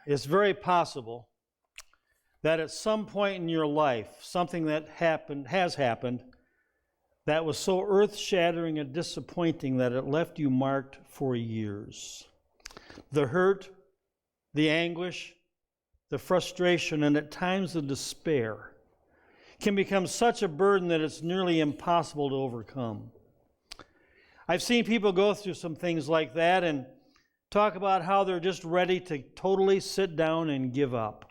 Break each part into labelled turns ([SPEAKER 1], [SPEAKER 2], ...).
[SPEAKER 1] it's very possible that at some point in your life, something that has happened, that was so earth-shattering and disappointing that it left you marked for years. The hurt, the anguish, the frustration, and at times the despair can become such a burden that it's nearly impossible to overcome. I've seen people go through some things like that and talk about how they're just ready to totally sit down and give up.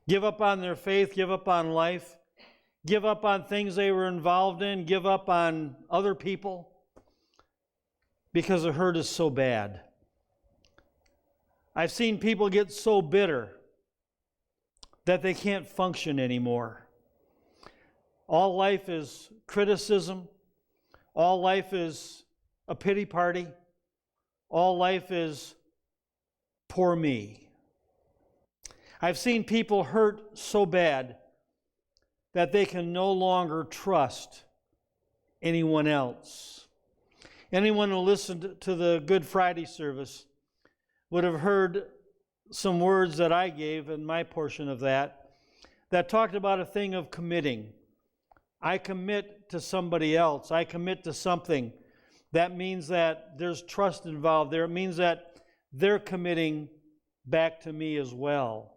[SPEAKER 1] Give up on their faith, give up on life, give up on things they were involved in, give up on other people because the hurt is so bad. I've seen people get so bitter that they can't function anymore. All life is criticism. All life is a pity party. All life is poor me. I've seen people hurt so bad that they can no longer trust anyone else. Anyone who listened to the Good Friday service would have heard some words that I gave in my portion of that talked about a thing of committing. I commit to somebody else. I commit to something. That means that there's trust involved there. It means that they're committing back to me as well.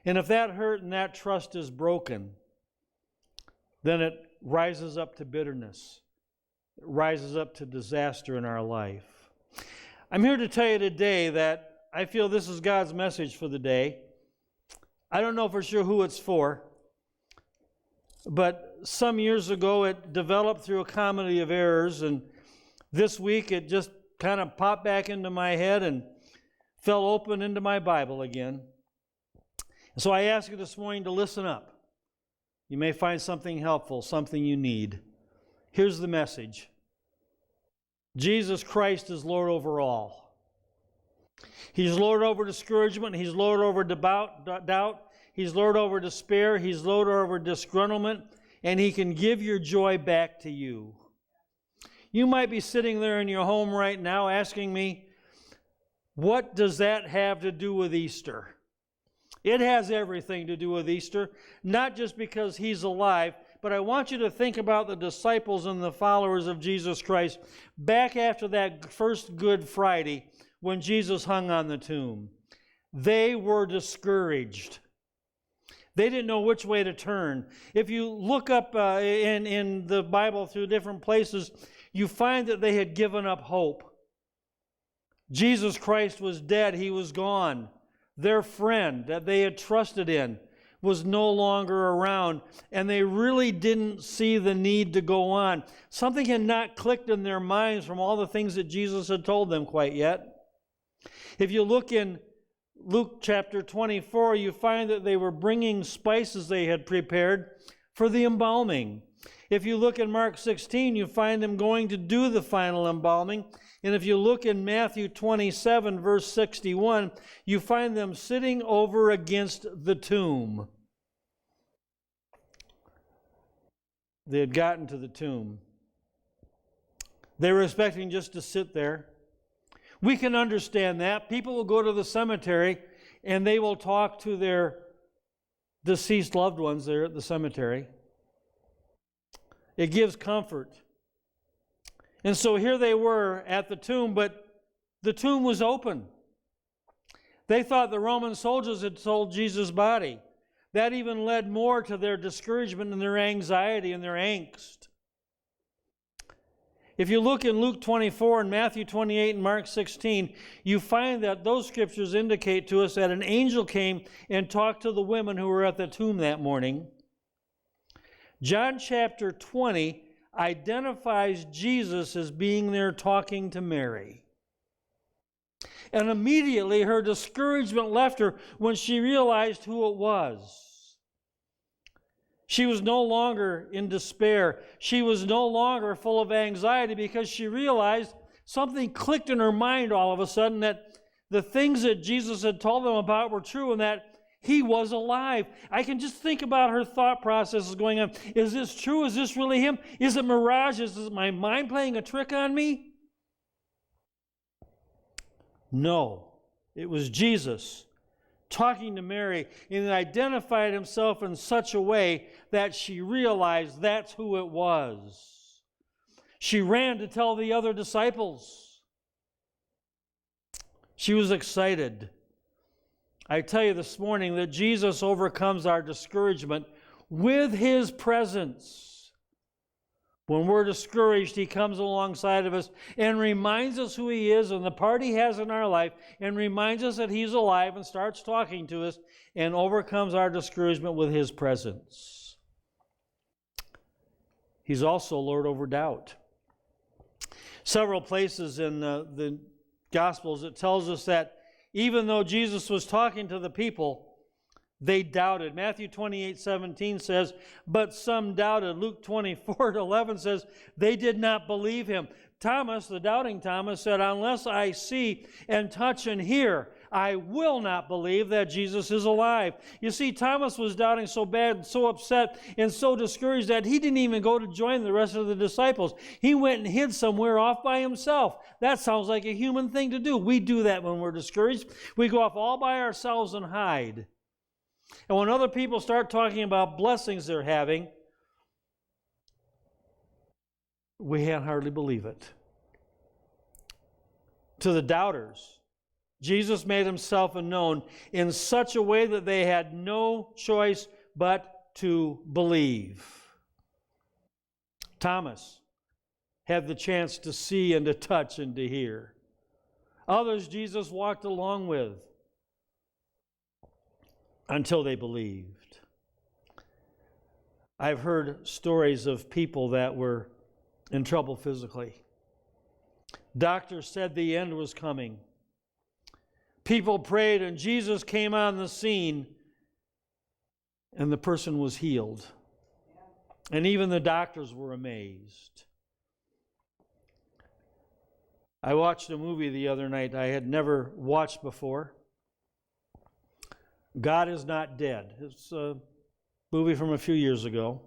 [SPEAKER 1] And if that hurt and that trust is broken, then it rises up to bitterness. It rises up to disaster in our life. I'm here to tell you today that I feel this is God's message for the day. I don't know for sure who it's for, but some years ago it developed through a comedy of errors, and this week it just kind of popped back into my head and fell open into my Bible again. So I ask you this morning to listen up. You may find something helpful, something you need. Here's the message. Jesus Christ is Lord over all. He's Lord over discouragement. He's Lord over doubt. He's Lord over despair. He's Lord over disgruntlement. And He can give your joy back to you. You might be sitting there in your home right now asking me, what does that have to do with Easter? It has everything to do with Easter, not just because He's alive, but I want you to think about the disciples and the followers of Jesus Christ back after that first Good Friday when Jesus hung on the tomb. They were discouraged. They didn't know which way to turn. If you look up in the Bible through different places, you find that they had given up hope. Jesus Christ was dead. He was gone. Their friend that they had trusted in was no longer around, and they really didn't see the need to go on. Something had not clicked in their minds from all the things that Jesus had told them quite yet. If you look in Luke chapter 24, you find that they were bringing spices they had prepared for the embalming. If you look in Mark 16, you find them going to do the final embalming. And if you look in Matthew 27, verse 61, you find them sitting over against the tomb. They had gotten to the tomb. They were expecting just to sit there. We can understand that. People will go to the cemetery and they will talk to their deceased loved ones there at the cemetery. It gives comfort. And so here they were at the tomb, but the tomb was open. They thought the Roman soldiers had sold Jesus' body. That even led more to their discouragement and their anxiety and their angst. If you look in Luke 24 and Matthew 28 and Mark 16, you find that those scriptures indicate to us that an angel came and talked to the women who were at the tomb that morning. John chapter 20 identifies Jesus as being there talking to Mary. And immediately her discouragement left her when she realized who it was. She was no longer in despair. She was no longer full of anxiety because she realized something clicked in her mind all of a sudden, that the things that Jesus had told them about were true and that He was alive. I can just think about her thought processes going on. Is this true? Is this really Him? Is it mirage? Is my mind playing a trick on me? No. It was Jesus talking to Mary, and he identified himself in such a way that she realized that's who it was. She ran to tell the other disciples. She was excited. I tell you this morning that Jesus overcomes our discouragement with his presence. When we're discouraged, he comes alongside of us and reminds us who he is and the part he has in our life, and reminds us that he's alive and starts talking to us and overcomes our discouragement with his presence. He's also Lord over doubt. Several places in the Gospels it tells us that even though Jesus was talking to the people, they doubted. Matthew 28:17 says, but some doubted. Luke 24:11 says, they did not believe him. Thomas, the doubting Thomas, said, unless I see and touch and hear, I will not believe that Jesus is alive. You see, Thomas was doubting so bad, so upset, and so discouraged that he didn't even go to join the rest of the disciples. He went and hid somewhere off by himself. That sounds like a human thing to do. We do that when we're discouraged. We go off all by ourselves and hide. And when other people start talking about blessings they're having, we can't hardly believe it. To the doubters, Jesus made himself known in such a way that they had no choice but to believe. Thomas had the chance to see and to touch and to hear. Others Jesus walked along with until they believed. I've heard stories of people that were in trouble physically. Doctors said the end was coming. People prayed and Jesus came on the scene and the person was healed. And even the doctors were amazed. I watched a movie the other night I had never watched before. God is Not Dead. It's a movie from a few years ago.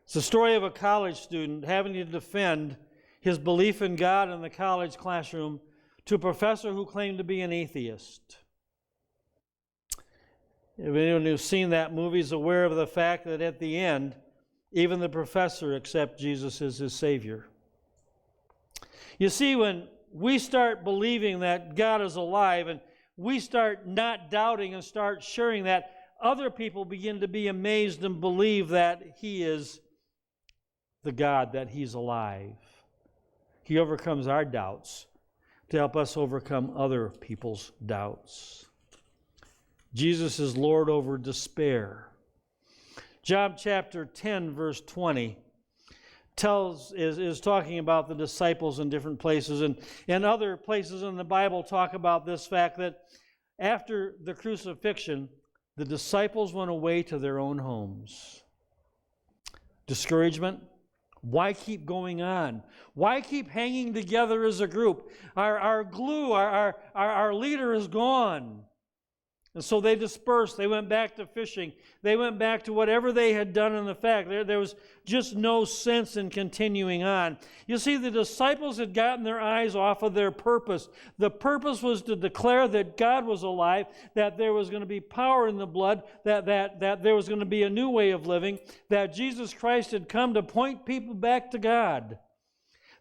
[SPEAKER 1] It's the story of a college student having to defend his belief in God in the college classroom to a professor who claimed to be an atheist. If anyone who's seen that movie is aware of the fact that at the end, even the professor accepts Jesus as his Savior. You see, when we start believing that God is alive and we start not doubting and start sharing that, other people begin to be amazed and believe that he is the God, that he's alive. He overcomes our doubts to help us overcome other people's doubts. Jesus is Lord over despair. John chapter 10, verse 20 is talking about the disciples in different places, and other places in the Bible talk about this fact that after the crucifixion, the disciples went away to their own homes. Discouragement? Why keep going on? Why keep hanging together as a group? Our glue, our leader is gone. And so they dispersed. They went back to fishing. They went back to whatever they had done in the fact. There was just no sense in continuing on. You see, the disciples had gotten their eyes off of their purpose. The purpose was to declare that God was alive, that there was going to be power in the blood, that there was going to be a new way of living, that Jesus Christ had come to point people back to God.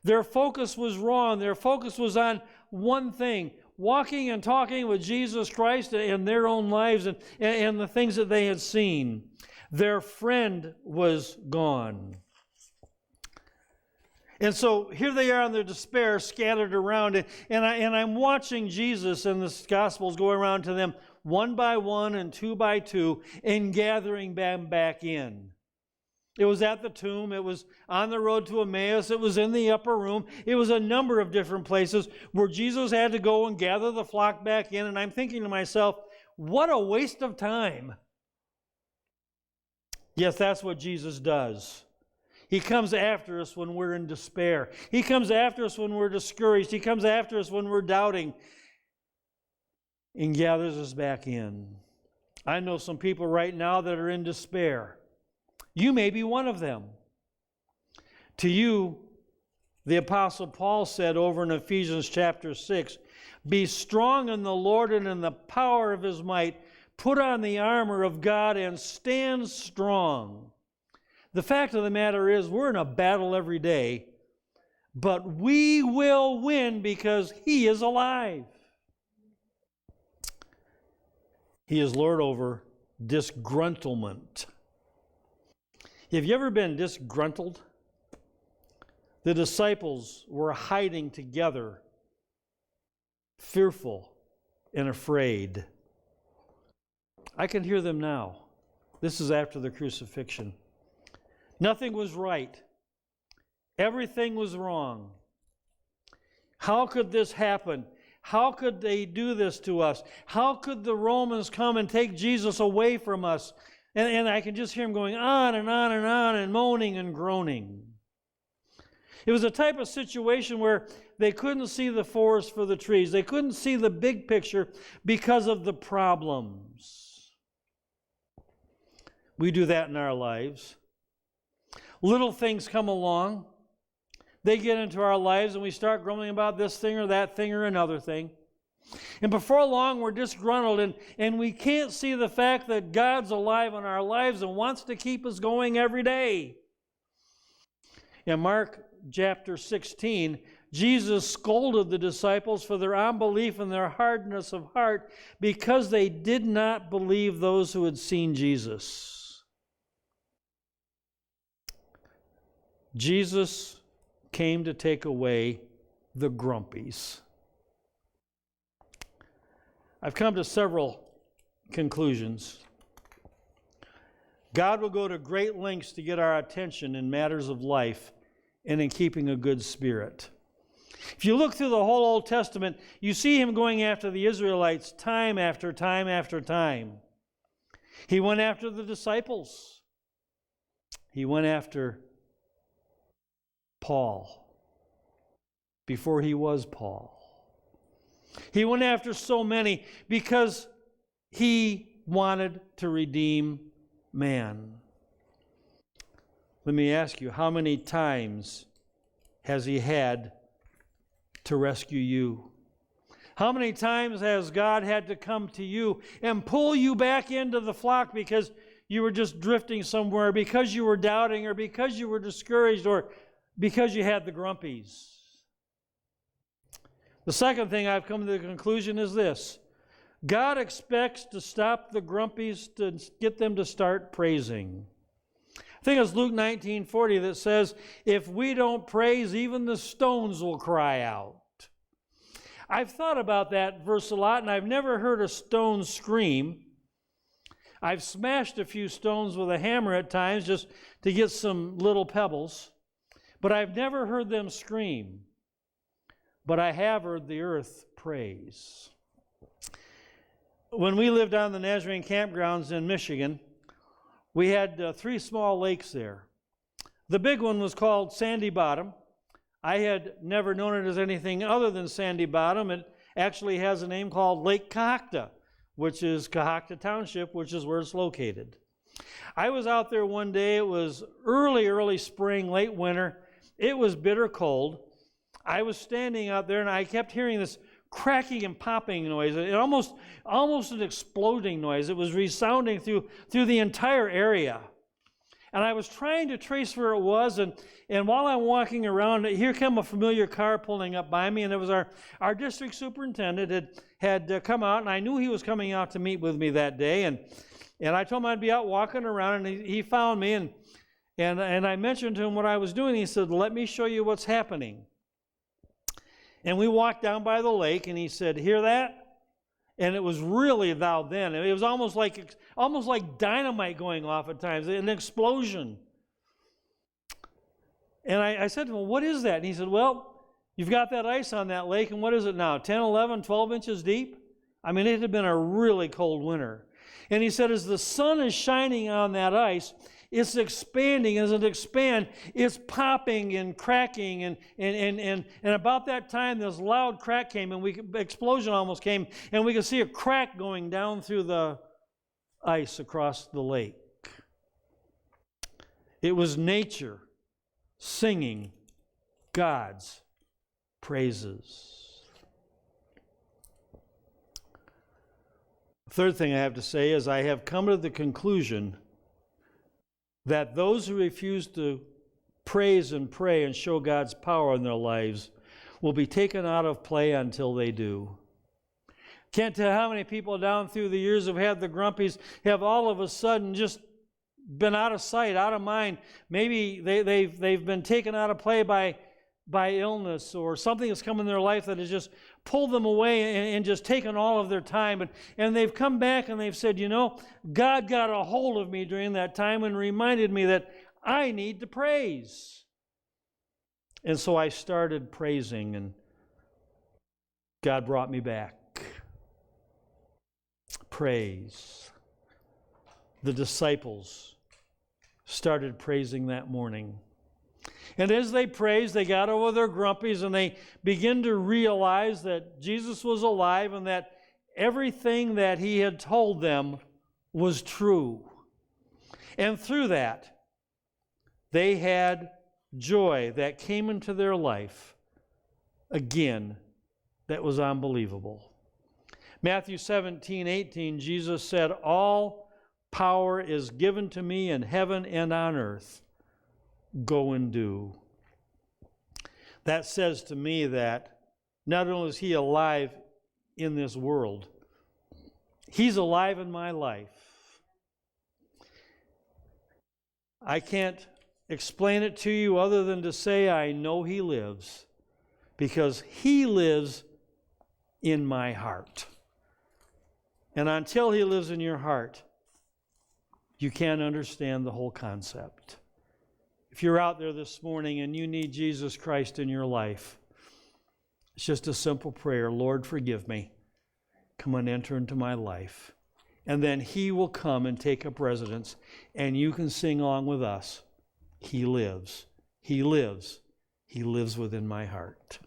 [SPEAKER 1] Their focus was wrong. Their focus was on one thing: walking and talking with Jesus Christ in their own lives and the things that they had seen. Their friend was gone. And so here they are in their despair, scattered around. And I'm watching Jesus and the Gospels go around to them one by one and two by two and gathering them back in. It was at the tomb. It was on the road to Emmaus. It was in the upper room. It was a number of different places where Jesus had to go and gather the flock back in. And I'm thinking to myself, what a waste of time. Yes, that's what Jesus does. He comes after us when we're in despair. He comes after us when we're discouraged. He comes after us when we're doubting and gathers us back in. I know some people right now that are in despair. You may be one of them. To you, the Apostle Paul said over in Ephesians chapter 6, Be strong in the Lord and in the power of his might. Put on the armor of God and stand strong. The fact of the matter is, we're in a battle every day, but we will win because he is alive. He is Lord over disgruntlement. Have you ever been disgruntled? The disciples were hiding together, fearful and afraid. I can hear them now. This is after the crucifixion. Nothing was right. Everything was wrong. How could this happen? How could they do this to us? How could the Romans come and take Jesus away from us? And I can just hear him going on and on and on and moaning and groaning. It was a type of situation where they couldn't see the forest for the trees. They couldn't see the big picture because of the problems. We do that in our lives. Little things come along. They get into our lives and we start grumbling about this thing or that thing or another thing. And before long, we're disgruntled and we can't see the fact that God's alive in our lives and wants to keep us going every day. In Mark chapter 16, Jesus scolded the disciples for their unbelief and their hardness of heart because they did not believe those who had seen Jesus. Jesus came to take away the grumpies. I've come to several conclusions. God will go to great lengths to get our attention in matters of life and in keeping a good spirit. If you look through the whole Old Testament, you see him going after the Israelites time after time after time. He went after the disciples. He went after Paul before he was Paul. He went after so many because he wanted to redeem man. Let me ask you, how many times has he had to rescue you? How many times has God had to come to you and pull you back into the flock because you were just drifting somewhere, because you were doubting, or because you were discouraged, or because you had the grumpies? The second thing I've come to the conclusion is this: God expects to stop the grumpies to get them to start praising. I think it's Luke 19:40 that says, if we don't praise, even the stones will cry out. I've thought about that verse a lot, and I've never heard a stone scream. I've smashed a few stones with a hammer at times just to get some little pebbles, but I've never heard them scream. But I have heard the earth praise. When we lived on the Nazarene campgrounds in Michigan, we had 3 small lakes there. The big one was called Sandy Bottom. I had never known it as anything other than Sandy Bottom. It actually has a name called Lake Cohocton, which is Cohocton Township, which is where it's located. I was out there one day. It was early spring, late winter. It was bitter cold. I was standing out there, and I kept hearing this cracking and popping noise. It almost an exploding noise. It was resounding through the entire area. And I was trying to trace where it was, and while I'm walking around, here came a familiar car pulling up by me, and it was our district superintendent had come out, and I knew he was coming out to meet with me that day, and I told him I'd be out walking around, and he found me, and I mentioned to him what I was doing. He said, "Let me show you what's happening." And we walked down by the lake, and he said, "Hear that?" And it was really loud then. It was almost like dynamite going off at times, an explosion. And I said to him, "What is that?" And he said, "Well, you've got that ice on that lake, and what is it now, 10, 11, 12 inches deep?" I mean, it had been a really cold winter. And he said, as the sun is shining on that ice, it's expanding. As it expands, it's popping and cracking. And about that time, this loud crack came, and explosion almost came, and we could see a crack going down through the ice across the lake. It was nature singing God's praises. Third thing I have to say is I have come to the conclusion that those who refuse to praise and pray and show God's power in their lives will be taken out of play until they do. Can't tell how many people down through the years have had the grumpies, have all of a sudden just been out of sight, out of mind. Maybe they've been taken out of play by illness, or something has come in their life that has just pulled them away and just taken all of their time. And they've come back and they've said, God got a hold of me during that time and reminded me that I need to praise. And so I started praising, and God brought me back. Praise. The disciples started praising that morning. And as they praised, they got over their grumpies and they began to realize that Jesus was alive and that everything that he had told them was true. And through that, they had joy that came into their life again that was unbelievable. Matthew 17:18, Jesus said, "All power is given to me in heaven and on earth. Go and do." That says to me that not only is he alive in this world, he's alive in my life. I can't explain it to you other than to say I know he lives, because he lives in my heart. And until he lives in your heart, you can't understand the whole concept. If you're out there this morning and you need Jesus Christ in your life, it's just a simple prayer. Lord, forgive me. Come and enter into my life. And then he will come and take up residence, and you can sing along with us. He lives. He lives. He lives within my heart.